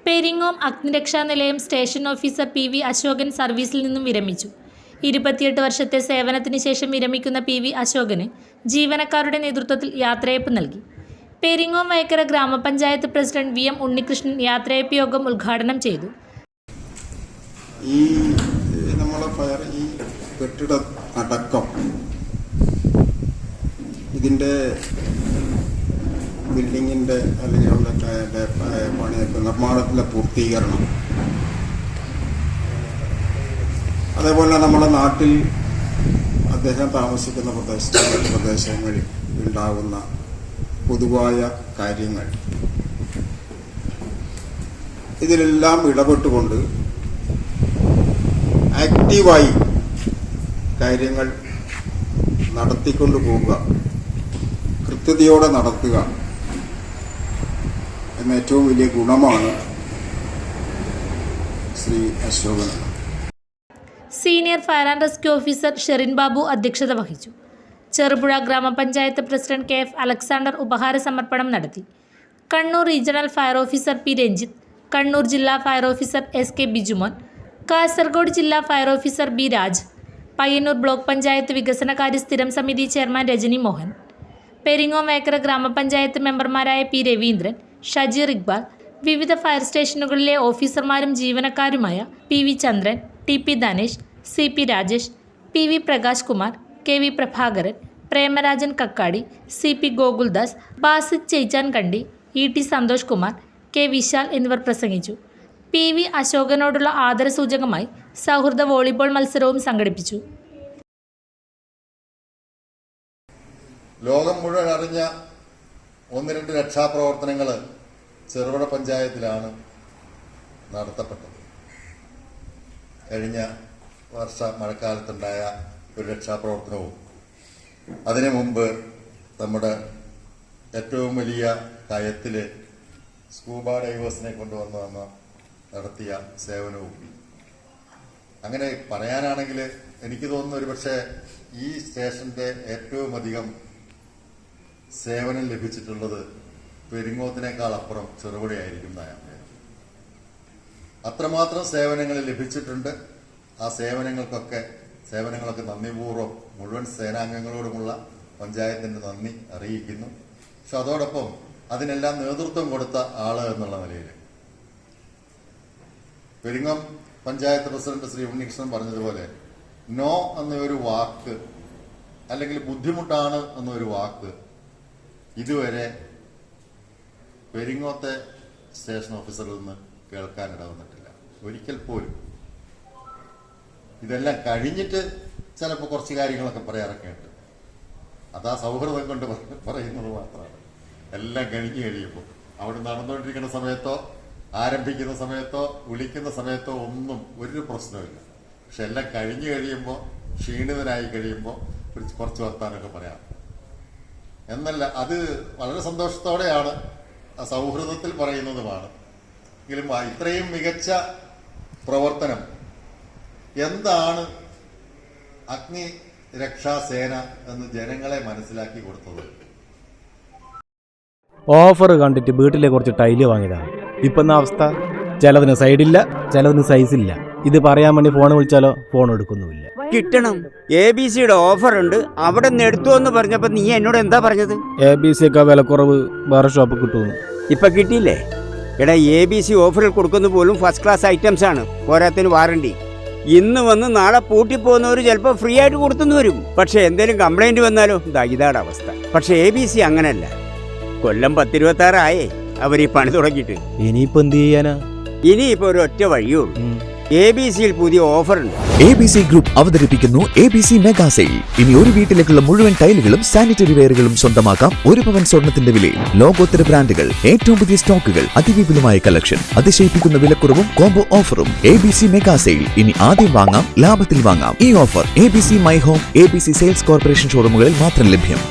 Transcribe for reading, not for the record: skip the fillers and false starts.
പെരിങ്ങോം അഗ്നിരക്ഷാ നിലയം station officer P V Ashokan സർവീസിൽ നിന്നും വിരമിച്ചു. 28 വർഷത്തെ സേവനത്തിന് ശേഷം വിരമിക്കുന്ന പി വി അശോകന് ജീവനക്കാരുടെ നേതൃത്വത്തിൽ യാത്രയയപ്പ് നൽകി. പെരിങ്ങോം വയക്കര ഗ്രാമപഞ്ചായത്ത് പ്രസിഡന്റ് വി എം ഉണ്ണികൃഷ്ണൻ യാത്രയയപ്പ് യോഗം ഉദ്ഘാടനം ചെയ്തു. ഈ കെട്ടിട അടക്കം ഇതിൻ്റെ ബിൽഡിങ്ങിൻ്റെ അല്ലെങ്കിൽ അവിടെ പണിയൊക്കെ നിർമ്മാണത്തിൻ്റെ പൂർത്തീകരണം, അതേപോലെ നമ്മുടെ നാട്ടിൽ അദ്ദേഹം താമസിക്കുന്ന പ്രദേശങ്ങളിൽ ഉണ്ടാകുന്ന പൊതുവായ കാര്യങ്ങൾ, ഇതിലെല്ലാം ഇടപെട്ടുകൊണ്ട് ആക്റ്റീവായി കാര്യങ്ങൾ നടത്തിക്കൊണ്ടു പോവുക, കൃത്യതയോടെ നടത്തുക എന്ന ഏറ്റവും വലിയ ഗുണമാണ് Shri Ashokan. Senior fire and rescue officer Sherin Babu അധ്യക്ഷത വഹിച്ചു. ചെറുപുഴ ഗ്രാമപഞ്ചായത്ത് പ്രസിഡന്റ് കെ എഫ് അലക്സാണ്ടർ ഉപഹാര സമർപ്പണം നടത്തി. Kannur regional fire officer P Ranjith, Kannur ജില്ലാ fire officer S K Bijumon, Kasaragod ജില്ലാ fire officer B Raj, Payyanur block panchayat വികസനകാര്യ സ്ഥിരം സമിതി ചെയർമാൻ രജനി മോഹൻ, പെരിങ്ങോം വയക്കര ഗ്രാമപഞ്ചായത്ത് മെമ്പർമാരായ പി രവീന്ദ്രൻ, ഷജീർ ഇക്ബാൽ, വിവിധ ഫയർ സ്റ്റേഷനുകളിലെ ഓഫീസർമാരും ജീവനക്കാരുമായ P V Chandran, T P Dhanesh, C P Rajesh, P V Prakash Kumar, K V Prabhakaran, Premarajan Kakkadi, C P Gokuldas, Basith Cheychan Kandi, E T Santhosh Kumar, K Vishal എന്നിവർ പ്രസംഗിച്ചു. പി വി അശോകനോടുള്ള ആദരസൂചകമായി സൗഹൃദ വോളിബോൾ മത്സരവും സംഘടിപ്പിച്ചു. ലോകം മുഴുവൻ അറിഞ്ഞ 1-2 രക്ഷാപ്രവർത്തനങ്ങൾ ചെറുപുഴ പഞ്ചായത്തിലാണ് നടത്തപ്പെട്ടത്. കഴിഞ്ഞ വർഷ മഴക്കാലത്തുണ്ടായ ഒരു രക്ഷാപ്രവർത്തനവും അതിനു മുമ്പ് നമ്മുടെ ഏറ്റവും വലിയ കയത്തിൽ സ്കൂബ ഡൈവേഴ്സിനെ കൊണ്ടുവന്ന് നടത്തിയ സേവനവും, അങ്ങനെ പറയാനാണെങ്കിൽ എനിക്ക് തോന്നുന്നു ഒരു പക്ഷേ ഈ സ്റ്റേഷന്റെ ഏറ്റവും അധികം സേവനം ലഭിച്ചിട്ടുള്ളത് പെരിങ്ങോത്തിനേക്കാൾ അപ്പുറം ചെറുപുഴയായിരിക്കും എന്നാണ്. അത്രമാത്രം സേവനങ്ങൾ ലഭിച്ചിട്ടുണ്ട്. ആ സേവനങ്ങളൊക്കെ നന്ദിപൂർവ്വം മുഴുവൻ സേനാംഗങ്ങളോടുമുള്ള പഞ്ചായത്തിന്റെ നന്ദി അറിയിക്കുന്നു. പക്ഷെ അതോടൊപ്പം അതിനെല്ലാം നേതൃത്വം കൊടുത്ത ആള് എന്നുള്ള നിലയിൽ പെരിങ്ങോം പഞ്ചായത്ത് പ്രസിഡന്റ് ശ്രീ ഉണ്ണികൃഷ്ണൻ പറഞ്ഞതുപോലെ നോ എന്നൊരു വാക്ക് അല്ലെങ്കിൽ ബുദ്ധിമുട്ടാണ് എന്നൊരു വാക്ക് ഇതുവരെ പെരിങ്ങോത്തെ സ്റ്റേഷൻ ഓഫീസറിൽ നിന്ന് കേൾക്കാനിട വന്നിട്ടില്ല, ഒരിക്കൽ പോലും. ഇതെല്ലാം കഴിഞ്ഞിട്ട് ചിലപ്പോൾ കുറച്ച് കാര്യങ്ങളൊക്കെ പറയാറൊക്കെ ഉണ്ട്. അതാ സൗഹൃദം കൊണ്ട് പറയുന്നത് മാത്രമാണ്. എല്ലാം കഴിഞ്ഞു കഴിയുമ്പോൾ അവിടെ നടന്നുകൊണ്ടിരിക്കുന്ന സമയത്തോ ആരംഭിക്കുന്ന സമയത്തോ വിളിക്കുന്ന സമയത്തോ ഒന്നും ഒരു പ്രശ്നമില്ല. പക്ഷെ എല്ലാം കഴിഞ്ഞു കഴിയുമ്പോൾ ക്ഷീണിതനായി കഴിയുമ്പോൾ കുറച്ച് വർത്താനൊക്കെ പറയാം എന്നല്ല. അത് വളരെ സന്തോഷത്തോടെയാണ്, ആ സൗഹൃദത്തിൽ പറയുന്നതുമാണ്. എങ്കിലും ഇത്രയും മികച്ച പ്രവർത്തനം എന്താണ് അഗ്നി രക്ഷാസേന എന്ന് ജനങ്ങളെ മനസ്സിലാക്കി കൊടുത്തത്. ഓഫർ കണ്ടിട്ട് വീട്ടിലെ കുറച്ച് ടൈല് വാങ്ങിയതാണ്. ഇപ്പം അവസ്ഥ, ചിലതിന് സൈഡില്ല, ചിലതിന് സൈസില്ല. ഇത് പറയാൻ വേണ്ടി ഫോൺ വിളിച്ചാലോ ഫോൺ എടുക്കുന്നുമില്ല. കിട്ടണം. ABC-യുടെ ഓഫർ ഉണ്ട്, അവിടെ നിന്ന് എടുത്തു എന്ന് പറഞ്ഞപ്പോ നീ എന്നോട് എന്താ പറഞ്ഞത്? ABC ഒക്കെ വിലക്കുറവ് വേറെ ഷോപ്പ് കിട്ടുന്നു. ഇപ്പൊ കിട്ടിയില്ലേ? എടാ, ABC ഓഫറിൽ കൊടുക്കുന്ന പോലും ഫസ്റ്റ് ക്ലാസ് ഐറ്റംസ് ആണ്, പോരാത്തിന് വാറണ്ടി. ഇന്ന് വന്ന് നാളെ പൂട്ടിപ്പോകുന്നവർ ചിലപ്പോൾ ഫ്രീ ആയിട്ട് കൊടുത്തു വരും. പക്ഷെ എന്തെങ്കിലും കംപ്ലൈന്റ് വന്നാലോ ഇതാണ് അവസ്ഥ. പക്ഷെ ABC അങ്ങനല്ല. കൊല്ലം 10-26 ആയേ അവർ ഈ പണി തുടങ്ങിയിട്ട്. ഇനിയിപ്പോ എന്ത് ചെയ്യാനാ? ഇനിയിപ്പോ ഒരു ഒറ്റ വഴിയുള്ളൂ. ABC-യിൽ പുതിയ ഓഫർ ഉണ്ട്. ABC ഗ്രൂപ്പ് അവതരിപ്പിക്കുന്നു ABC മെഗാ സെയിൽ. ഇനി ഒരു വീട്ടിലേക്കുള്ള മുഴുവൻ ടൈലുകളും സാനിറ്ററി വെയറുകളും സ്വന്തമാക്കാം 1 പവൻ സ്വർണത്തിന്റെ വിലയിൽ. ലോകോത്തര ബ്രാൻഡുകൾ, ഏറ്റവും പുതിയ സ്റ്റോക്കുകൾ, അതിവിപുലമായ കളക്ഷൻ, അതിശയിപ്പിക്കുന്ന വിലക്കുറവും കോംബോ ഓഫറും. ABC mega sale. ഇനി ആദ്യം വാങ്ങാം, ലാഭത്തിൽ വാങ്ങാം. ഈ offer ABC my home, ABC sales corporation ഷോറൂമുകളിൽ മാത്രം ലഭ്യം.